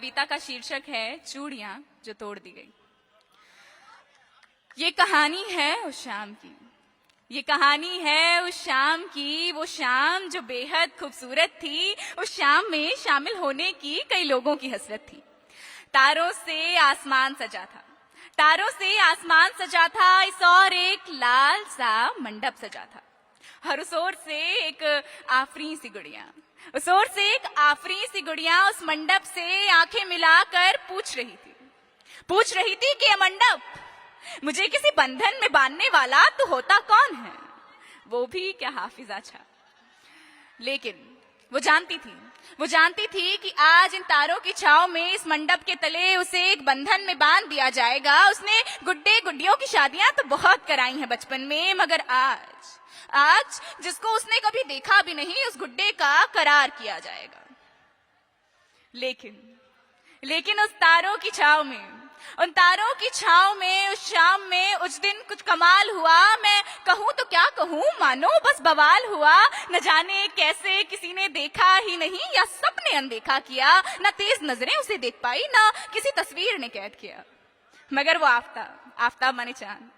कविता का शीर्षक है चूड़ियां जो तोड़ दी गई। ये कहानी है उस शाम की, ये कहानी है उस शाम की, वो शाम जो बेहद खूबसूरत थी। उस शाम में शामिल होने की कई लोगों की हसरत थी। तारों से आसमान सजा था, तारों से आसमान सजा था, इस और एक लाल सा मंडप सजा था। हर उस ओर से एक आफरी सी गुड़िया, उस ओर से एक आफरी सी गुड़िया उस मंडप से आंखें मिलाकर पूछ रही थी कि ये मंडप मुझे किसी बंधन में बांधने वाला तो होता कौन है, वो भी क्या हाफिजा छा। लेकिन वो जानती थी कि आज इन तारों की छांव में इस मंडप के तले उसे एक बंधन में बांध दिया जाएगा। उसने गुड्डे गुड्डियों की शादियां तो बहुत कराई हैं बचपन में, मगर आज जिसको उसने कभी देखा भी नहीं, उस गुड्डे का करार किया जाएगा। लेकिन उस तारों की छांव में, उन तारों की छांव में, उस शाम में, उस दिन कुछ कमाल हुआ। मैं कहूं तो क्या कहूं, मानो बस बवाल हुआ। न जाने कैसे किसी ने देखा ही नहीं या सबने अनदेखा किया। न तेज नजरें उसे देख पाई, न किसी तस्वीर ने कैद किया। मगर वो आफताब माने चांद,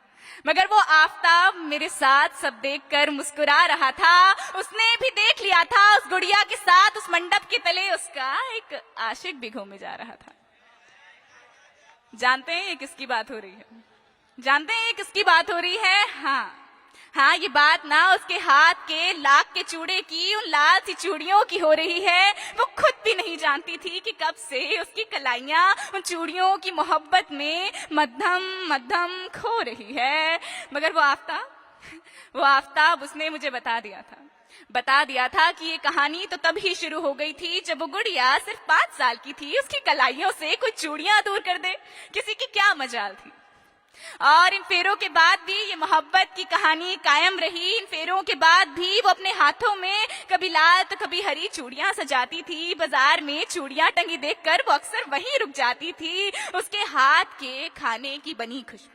मगर वो आफताब मेरे साथ सब देखकर मुस्कुरा रहा था। उसने भी देख लिया था उस गुड़िया के साथ उस मंडप के तले उसका एक आशिक भी घूमे जा रहा था। जानते हैं ये किसकी बात हो रही है? जानते हैं ये किसकी बात हो रही है? हाँ, ये बात ना उसके हाथ के लाख के चूड़े की, उन लाल सी चूड़ियों की हो रही है। वो खुद भी नहीं जानती थी कि कब से उसकी कलाइयां उन चूड़ियों की मोहब्बत में मद्धम खो रही है। मगर वो आफताब उसने मुझे बता दिया था कि ये कहानी तो तब ही शुरू हो गई थी जब वो गुड़िया सिर्फ 5 साल की थी। उसकी कलाइयों से कोई चूड़ियां दूर कर दे, किसी की क्या मजाल थी। और इन फेरों के बाद भी ये मोहब्बत की कहानी कायम रही। इन फेरों के बाद भी वो अपने हाथों में कभी लाल तो कभी हरी चूड़ियां सजाती थी। बाजार में चूड़ियां टंगी देखकर वो अक्सर वहीं रुक जाती थी। उसके हाथ के खाने की बनी खुशबू,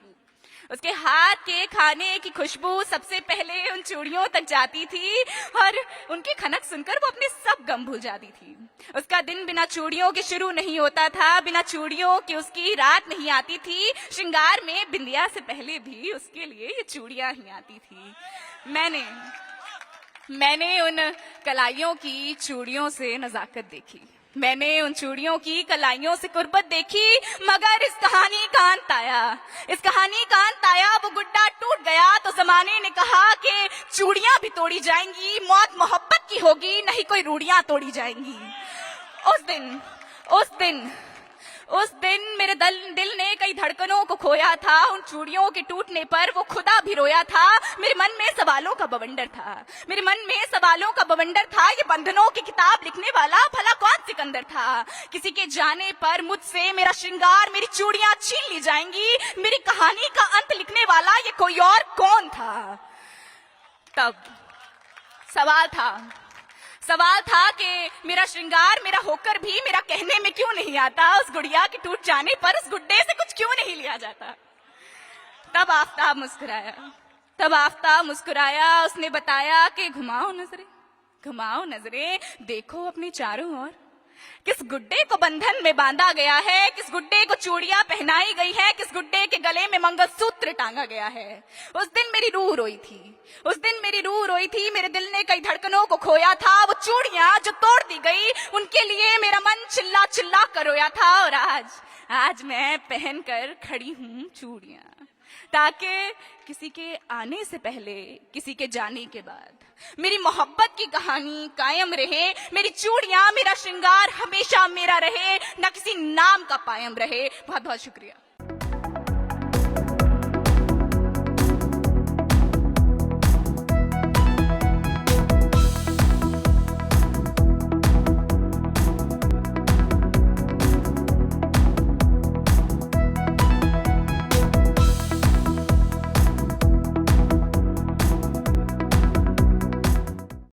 उसके हाथ के खाने की खुशबू सबसे पहले उन चूड़ियों तक जाती थी और उनकी खनक सुनकर वो अपने सब गम भूल जाती थी। उसका दिन बिना चूड़ियों के शुरू नहीं होता था, बिना चूड़ियों के उसकी रात नहीं आती थी। श्रृंगार में बिंदिया से पहले भी उसके लिए ये चूड़ियां ही आती थी। मैंने उन कलाइयों की चूड़ियों से नजाकत देखी, मैंने उन चूड़ियों की कलाइयों से कुर्बत देखी। मगर इस कहानी का अंत आया, वो गुड्डा टूट गया तो जमाने ने कहा कि चूड़ियां भी तोड़ी जाएंगी, मौत मोहब्बत की होगी, नहीं कोई रूड़ियां तोड़ी जाएंगी। उस दिन मेरे दिल ने कई धड़कनों को खोया था। उन चूड़ियों के टूटने पर वो खुदा भी रोया था। मेरे मन में सवालों का बवंडर था। ये बंधनों की किताब लिखने वाला भला कौन सिकंदर था? किसी के जाने पर मुझसे मेरा श्रृंगार, मेरी चूड़ियां छीन ली जाएंगी। मेरी कहानी का अंत लिखने वाला ये कोई और कौन था? तब सवाल था कि मेरा श्रृंगार मेरा होकर भी मेरा कहने में क्यों नहीं आता? उस गुड़िया के टूट जाने पर उस गुड्डे से कुछ क्यों नहीं लिया जाता? तब आफताब मुस्कुराया। उसने बताया कि घुमाओ नजरें, देखो अपने चारों ओर। किस गुड्डे को बंधन में बांधा गया है, किस गुड्डे को चूड़ियां पहनाई गई है, किस गुड्डे के गले में मंगलसूत्र टांगा गया है। उस दिन मेरी रूह रोई थी, मेरे दिल ने कई धड़कनों को खोया था। वो चूड़ियां जो तोड़ दी गई, उनके लिए मेरा मन चिल्ला चिल्ला कर रोया था। और आज मैं पहन कर खड़ी हूं चूड़ियां, ताकि किसी के आने से पहले, किसी के जाने के बाद मेरी मोहब्बत की कहानी कायम रहे। मेरी चूड़ियां, मेरा श्रृंगार हमेशा मेरा रहे, न किसी नाम का पायम रहे। बहुत बहुत शुक्रिया।